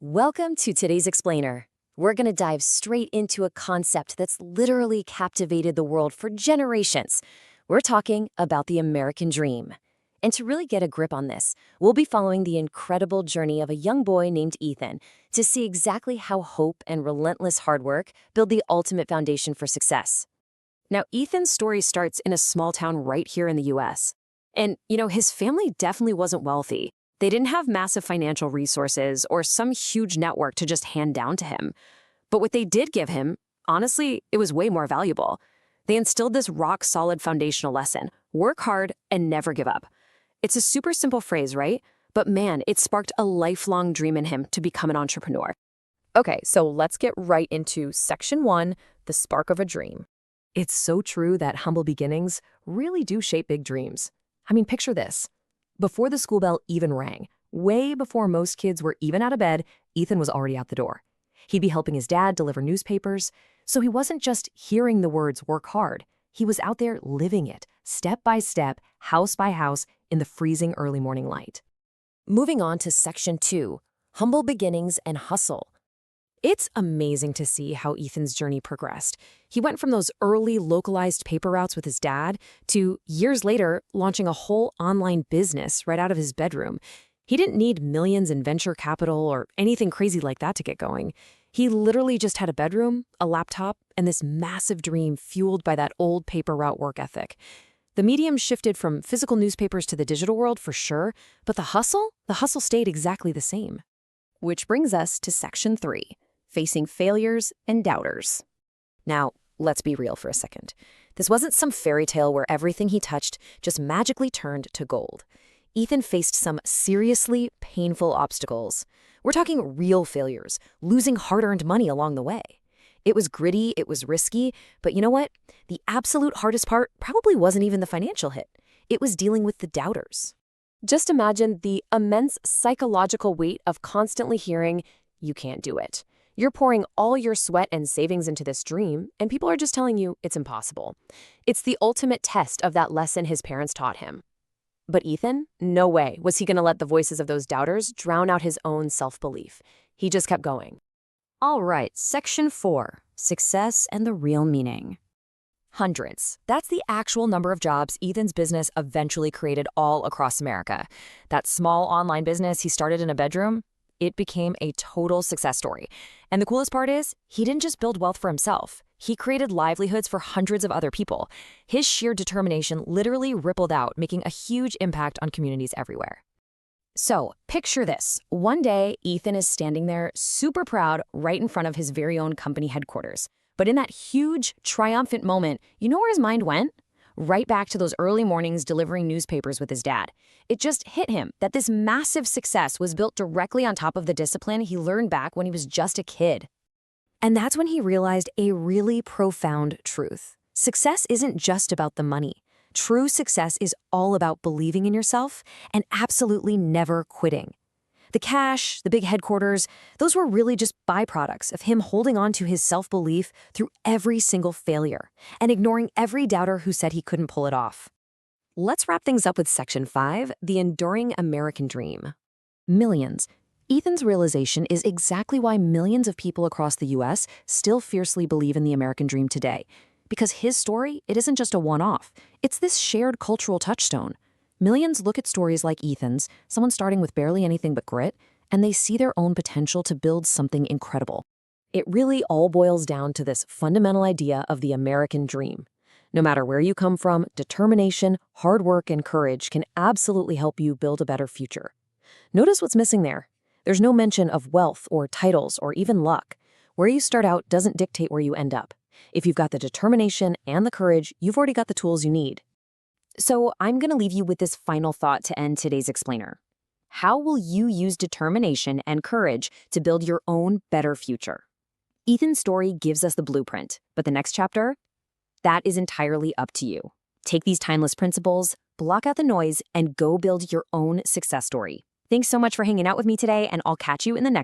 Welcome to today's explainer. We're going to dive straight into a concept that's literally captivated the world for generations. We're talking about the American dream. And to really get a grip on this, we'll be following the incredible journey of a young boy named Ethan to see exactly how hope and relentless hard work build the ultimate foundation for success. Now, Ethan's story starts in a small town right here in the US. And, his family definitely wasn't wealthy. They didn't have massive financial resources or some huge network to just hand down to him. But what they did give him, honestly, it was way more valuable. They instilled this rock-solid foundational lesson: work hard and never give up. It's a super simple phrase, right? But man, it sparked a lifelong dream in him to become an entrepreneur. Okay, so let's get right into section 1, the spark of a dream. It's so true that humble beginnings really do shape big dreams. I mean, picture this. Before the school bell even rang, way before most kids were even out of bed, Ethan was already out the door. He'd be helping his dad deliver newspapers, so he wasn't just hearing the words work hard. He was out there living it, step by step, house by house, in the freezing early morning light. Moving on to section 2, humble beginnings and hustle. It's amazing to see how Ethan's journey progressed. He went from those early localized paper routes with his dad to, years later, launching a whole online business right out of his bedroom. He didn't need millions in venture capital or anything crazy like that to get going. He literally just had a bedroom, a laptop, and this massive dream fueled by that old paper route work ethic. The medium shifted from physical newspapers to the digital world for sure, but the hustle stayed exactly the same. Which brings us to section 3. Facing failures and doubters. Now, let's be real for a second. This wasn't some fairy tale where everything he touched just magically turned to gold. Ethan faced some seriously painful obstacles. We're talking real failures, losing hard-earned money along the way. It was gritty, it was risky, but you know what? The absolute hardest part probably wasn't even the financial hit. It was dealing with the doubters. Just imagine the immense psychological weight of constantly hearing, "You can't do it." You're pouring all your sweat and savings into this dream, and people are just telling you it's impossible. It's the ultimate test of that lesson his parents taught him. But Ethan, no way was he going to let the voices of those doubters drown out his own self-belief. He just kept going. All right, section 4, success and the real meaning. Hundreds. That's the actual number of jobs Ethan's business eventually created all across America. That small online business he started in a bedroom, it became a total success story. And the coolest part is, he didn't just build wealth for himself. He created livelihoods for hundreds of other people. His sheer determination literally rippled out, making a huge impact on communities everywhere. So, picture this. One day, Ethan is standing there, super proud, right in front of his very own company headquarters. But in that huge, triumphant moment, you know where his mind went? Right back to those early mornings delivering newspapers with his dad. It just hit him that this massive success was built directly on top of the discipline he learned back when he was just a kid. And that's when he realized a really profound truth. Success isn't just about the money. True success is all about believing in yourself and absolutely never quitting. The cash, the big headquarters, those were really just byproducts of him holding on to his self-belief through every single failure and ignoring every doubter who said he couldn't pull it off. Let's wrap things up with section 5, the enduring American dream. Millions. Ethan's realization is exactly why millions of people across the US still fiercely believe in the American dream today. Because his story, it isn't just a one-off. It's this shared cultural touchstone. Millions look at stories like Ethan's, someone starting with barely anything but grit, and they see their own potential to build something incredible. It really all boils down to this fundamental idea of the American dream. No matter where you come from, determination, hard work, and courage can absolutely help you build a better future. Notice what's missing there. There's no mention of wealth or titles or even luck. Where you start out doesn't dictate where you end up. If you've got the determination and the courage, you've already got the tools you need. So I'm going to leave you with this final thought to end today's explainer. How will you use determination and courage to build your own better future? Ethan's story gives us the blueprint, but the next chapter? That is entirely up to you. Take these timeless principles, block out the noise, and go build your own success story. Thanks so much for hanging out with me today, and I'll catch you in the next